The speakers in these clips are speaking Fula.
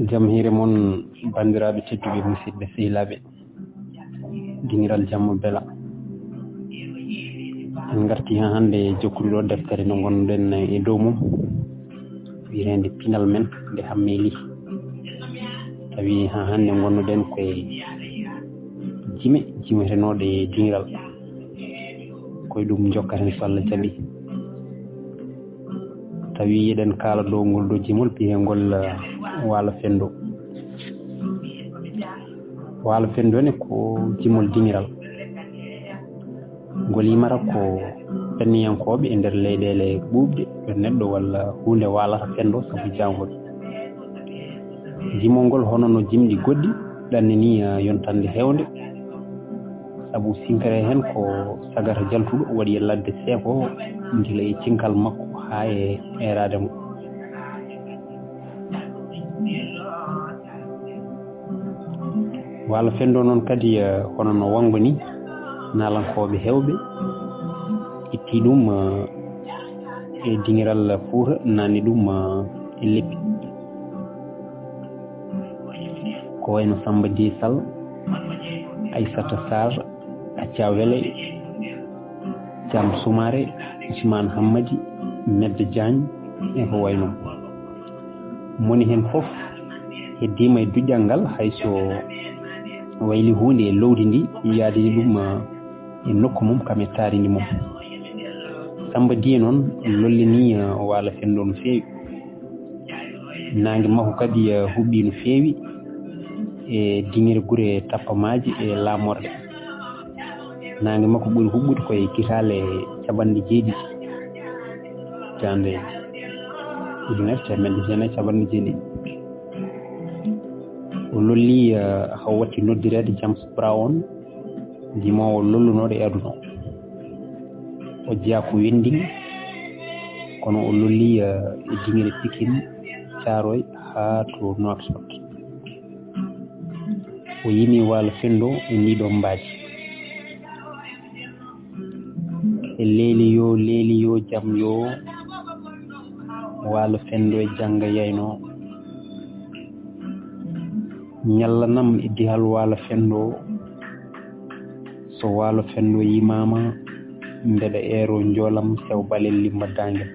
Jamhire mon bandiraɓe tedduɓe musidɓe sehilaɓe diniral jamma bela en garti ha hande jokkude ɗo deftere nde gonɗen e dow mum wirende pinal men nde hammeli tawi ha hande gonnoɗen koye jimetenoɗe diniral koye ɗum jokkata so Allah jaaɓi tawi eɗen kaala dow ngol ɗo jimol biyengol waalo fendo ne ko jimol diniral ngol yimata ko penniyankoɓe e nder leyɗele ɓuuɓɗe ɗo neɗɗo walla hunde waalata fendo sabu jangol jimol ngol hono no jimɗi goɗɗi ɗanni ni yontande hewnde sabu sinkere hen ko sagata jaltuɗo waɗi e ladde seeko gila e cinkal makko ha e erade mo waalo fendo noon kadi hono no wango ni nalankoɓe hewɓe itti ɗum e diniral Fouta nani ɗum e leppi ko wayno Samba Di Sall Aissata Sarr Acca Wele Thiam Soumaré Ousmane Hammadi Medde Diagne e ko wayno moni hen foof heddima e duƴƴal ngal hayso wayli hunde e lowdi ndi yaadini ɗum e nokku mum kam e taaridi mum Samba Di noon lollini waalo fendo no feewi nangue makko kadi huɓɓi no feewi e diŋire gure tappamaji e laamorde nangue makko ɓuuri huɓɓude koye kitale caɓanɗe jeeɗiɗi jande ujunere temedde jeenayyi caɓanɗe jeeɗiɗi o lolli haw watti noddirede James Brown jimowo lollunoɗo e aduna o jeeya ko Wending kono o lolli e diŋire Pikine Thiaroye ha to Nouakchott o yimi waalo fendo e ndiɗo mbaaji e leeli yo jam yo waalo fendo e jangga yayno ñallanam e dihal waalo fendo so waalo fendo yimama mbeɗa eero joolam sew balel limba dangel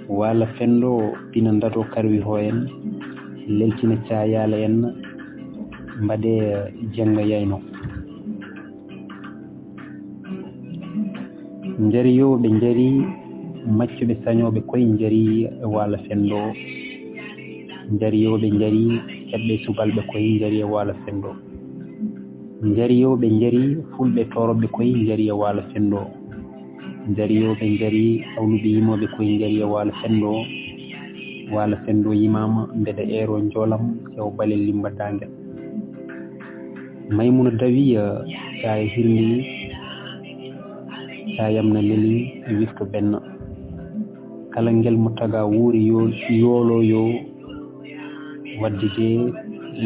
waalo fendo pina ndato karwi ho en leltina cayala en mbaɗe jangga yayno jari yo ɓe jari maccuɓe sañoɓe koye jari e waalo fendo jari yo ɓe jari heɓɓe subalɓe koye jari e waalo fendo jari yo ɓe jari fulɓe toroɓe koye jari e waalo fendo jari yo ɓe jari awluɓe yimoɓe koye jari e waalo fendo yimama mbeɗa eero joolam sew balel limba dangel Maymuna Dawi sa hirni sa yamna leli wirto benna kala ngel mo taga wuuri yoolo yo wadde de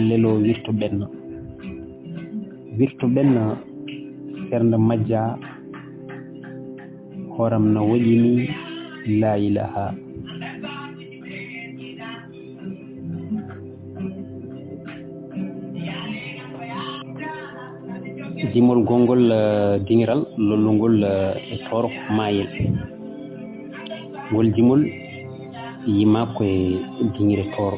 lelo wirto benna sernde majja horam no waɗini la ilaha dimol gongol diniral lollungol e toro mayel ngol dimol yima koye dinire toro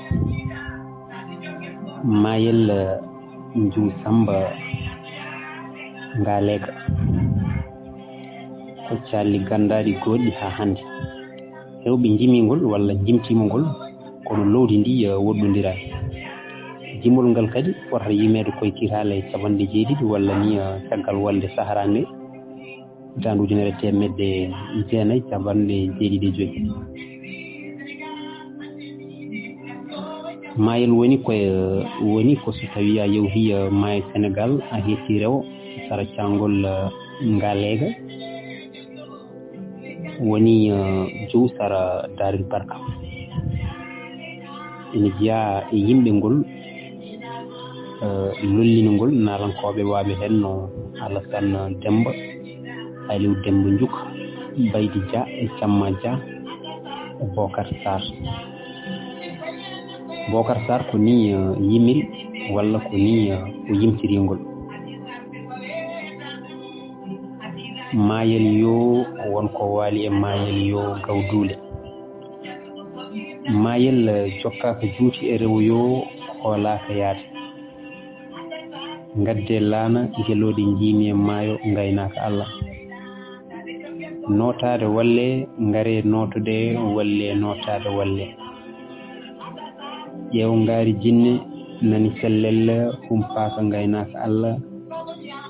mayel jum Samba Ngalega ko calli gandaɗi goɗɗi ha hande hewɓe jimingol walla jimtimogol kono lowdi ndi woɗɗodirani jimol ngal kadi wata yimede koye kitale caɓanɗe jeeɗiɗi walla ni caggal walde sahara nde hitande ujunere temedde jeenayyi caɓanɗe jeeɗiɗi e joyyi mayel woni ko so tawi a yewti maayo Sénégal a hetti rewo sara cangol Ngalega woni jow sara Daril Barka ene jeeya e yimɓe ngol lollinogol nalankoɓe waɓe hen no Alassane Demba Aliou Demba Diouk Baydi Dia e Camma Dia e Bocar Sarr Bocar Sarr ko ni yimiri walla ko ni ko yimtiringol mayel yo wonko waali e mayel yo gawdule mayel jokkaka juuti e rewo yo hoolaka yaade gadde laana gelode jiimi e maayo gaynaka Allah notade walle ngare notude walle notade walle ƴeew ngaari jinne nani sellel humpaka gaynaka Allah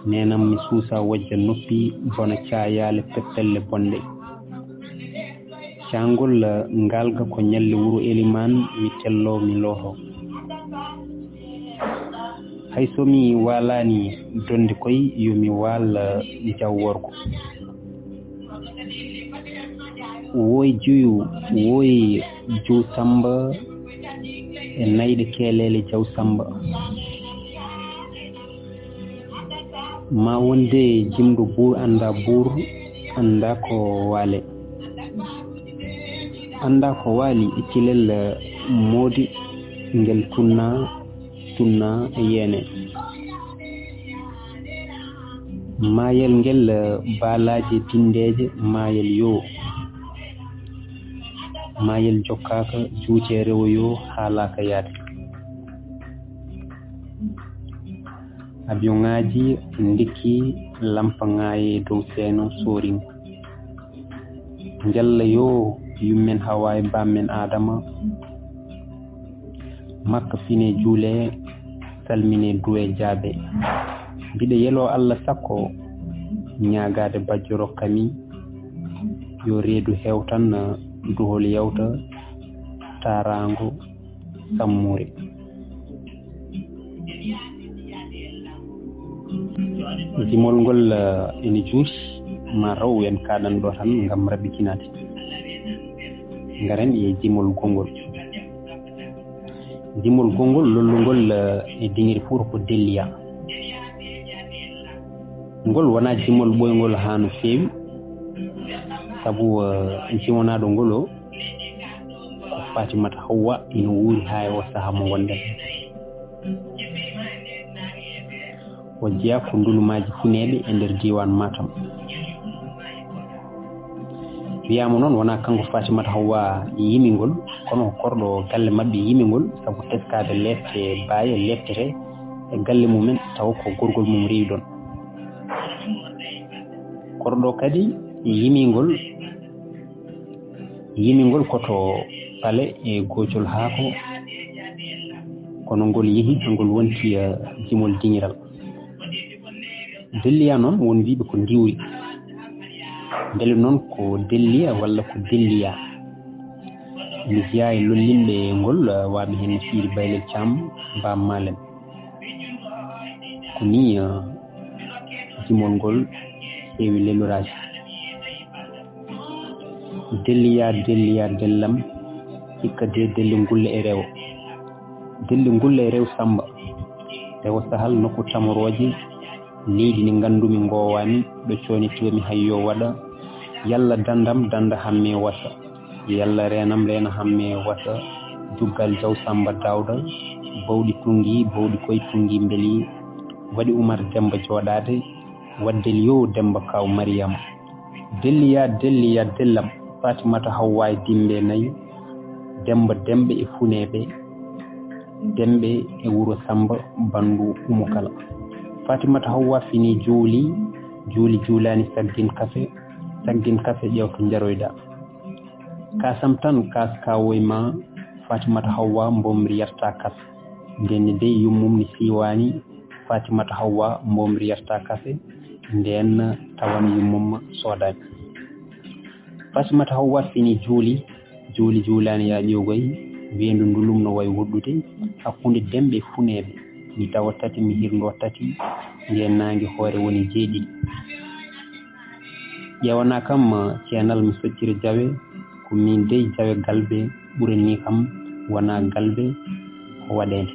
nenam mi suusa wajja noppi bona caayale peppelle bonde caangol ngalga ko nyalle wuro eliman mi tello mi loho hay so mi walani donde koy yomi wal jawworgo woy juyu woy ju samba e nayde kelele jaw samba ma wonde jimdo buur anda ko wale anda ko wali ikilel modi ngel tunna yene mayel ngel balaji tindeje mayel yo mayel jokkaka juuce rewo yo haalaka yaade avion ngaji ndikki lampa ngaaye dow seeno soring jalla yo yummen hawa e bammen adama makka fine juule salmine duwe jaabe mbiɗa yelo Allah sakko ñaagade bajjo rokkami yo reedu hewtan duhol yawta tarango sammure jimol ngol ene juuti ma raw en kaɗan ɗo tan ngam rabbikinade ngaren e jimol gongol lollugol e dingiri pour ko delliya ngol wona jimol ɓoygol ha no feewi sabu jimonaɗo ngol o ko Fatimata Hawwa ina wuuri ha e o saaha mo wonden o jeeya ko ndulumaji funeɓe e nder diwan Matam wiyama noon wona kanko Fatimata Hawwa yimingol kono korɗo galle mabɓe yimingol sabu teskade lefte baaye leftere e galle mumen taw ko gorgol mum rewi ɗon korɗo kadi yimingol koto pale e gojol haako kono ngol yeehi ngol wonti jimol diŋiral delliya noon won wiɓe ko ndiwri beele noon ko delliya walla ko delliya mi jeeya e lollinɓe ngol waɓe hen Sidi Baylel Thiam Bam Malem ko ni jimol ngol heewi leloraji delliya dellam hikka de delli ngulle e rew samba rewo sahal nokku tamoroje leydi ni gandumi ngowani ɗo conitiyomi hayyo waɗa yalla danda hamme wasa yalla renam rena hamme wasa duggal jaw samba dawda bawɗi tungi bawɗi koye tungi beeli waɗi Oumar Demba joɗade waddel yo Demba kaw Mariam delliya dellam Fatimata Hawwa e dimbe nayi Demba dembe e funeɓe dembe e wuro Samba bandu Umukala Fatimata Hawwa fini juulani saggin kafe ƴewto jaroyda kasam tan kas kawoy ma Fatimata Hawwa mbomri yarta kas ndenne de yummum ni siwani Fatimata Hawwa mbomri yarta kafe nden tawan yummum sodani Fatimata Hawwa fini juulani ya ƴewgoy wendu ndulum no way woddude hakkunde dembe funeɓe mi tawa tati mi hirdo tati nden nangue hoore woni jeeɗiɗi ƴewana kam ceenal mi soccira jawe ko min dey jawe galbe ɓurani kam wona galbe ko waɗede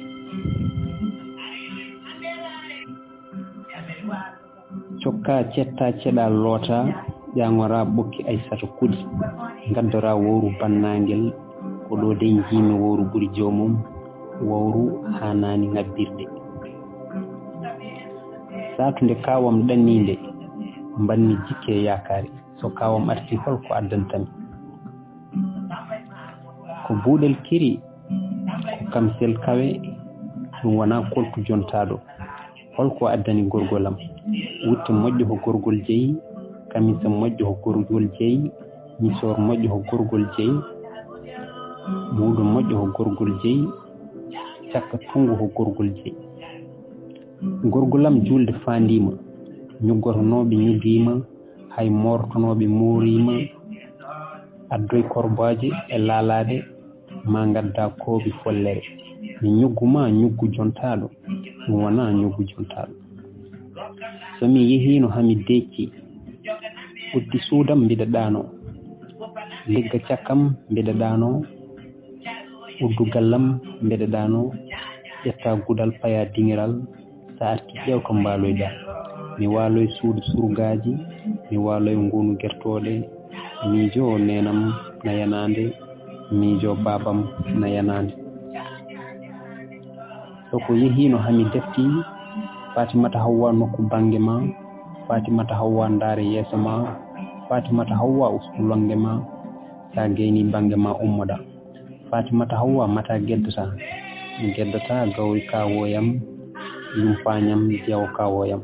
cokka cetta ceɗal loota ƴangora ɓokki Aissata Kudi gaddora wowru bannagel ko ɗo de jiimi wowru ɓuuri jomum wawru ha nani ngabbirde satunde kawam ɗanninde mbanmi jikke yakari so kawam arti holko addantami ko buuɗel kiri ko kam sel kawe ɗum wona kolko jontaɗo holko addani gorgolam wutte moƴƴo ko gorgol jeeyi kamisa moƴƴo ko gorgol jeeyi misor moƴƴo ko gorgol jeeyi buuɗo moƴƴo ko gorgol jeeyi cakka tungo ko gorgol jeeyi gorgolam julde fandima ñuggotonoɓe ñuggima hay mortonoɓe moorima addoy korbaje e laalade ma gadda kooɓe follere mi ñugguma ñuggu jontaɗo ɗum wona ñuggu jontaɗo somi yehino hami decci uddi suudam mbiɗa ɗano ligga cakkam mbiɗa ɗano uddugallam mbiɗa ɗano ƴetta gudal paya dingiral sa arti ƴeew ko mbaloyɗa mi waloy suudu surgaji mi waloy ngunu gertoɗe miijo nenam na yanande miijo babam na yanande soko yehino hami defti Fatimata Hawwa nokku bange ma Fatimata Hawwa ndaare yeeso ma Fatimata Hawwa ustu longe ma sa geyni bange ma ummoɗa Fatimata Hawwa mata geddata mi geddata gawri kawoyam yumpañam jeewo kawoyam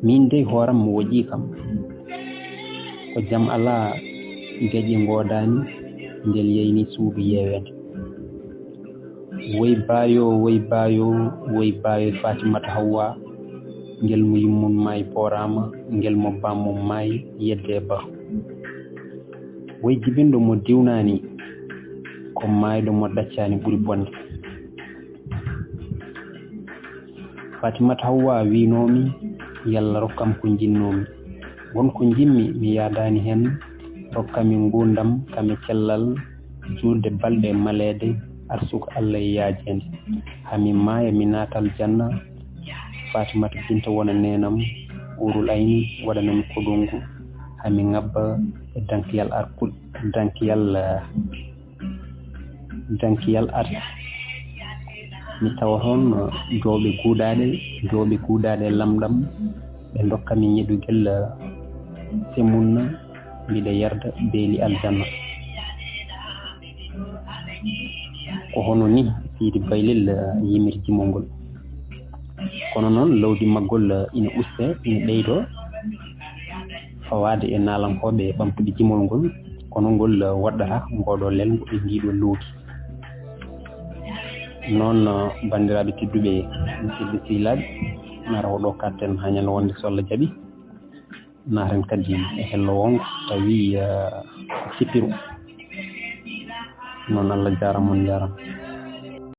min de hooram mo woƴi kam ko jam ala geƴe godani ngel yeyni suudu yewede woy bayo Fatimata Hawwa ngel mo yummum maayi porama ngel mo bammum maayi yedde ba woy jibindo mo diwnani ko maayɗo mo ɗaccani ɓuri bonde Fatimata Hawwa winomi yalla rokkam ko jinnomi wonko jimmi mi yadani hen rokkami ngundam kami cellal julde balɗe malede arsuko Allah yaajende hami maaya mi natal janna Fatimata Binta wona nenam urul ayni waɗanami koɗongu hami ngabba e dankiyal arti mi tawa toon jooɓe guuɗaɗe lamɗam ɓe dokkami ñeɗugel semunna mbiɗa yarda beeli aljanna ko hono ni Sidi Baylel yimiri jimol ngol kono noon lawdi maggol ina uste ina ɓeydo fawade e nalankoɓe ɓamtude jimol ngol kono ngol waɗɗata ngoɗo lelgo e ndiɗo lowdi noon bandiraɓe tedduɓe musidɓe sehilaɓe nara oɗo katten ha ñande wonde so Allah jaaɓi naren kadi e hello wongo tawi sippiru noon Allah jarama on jarama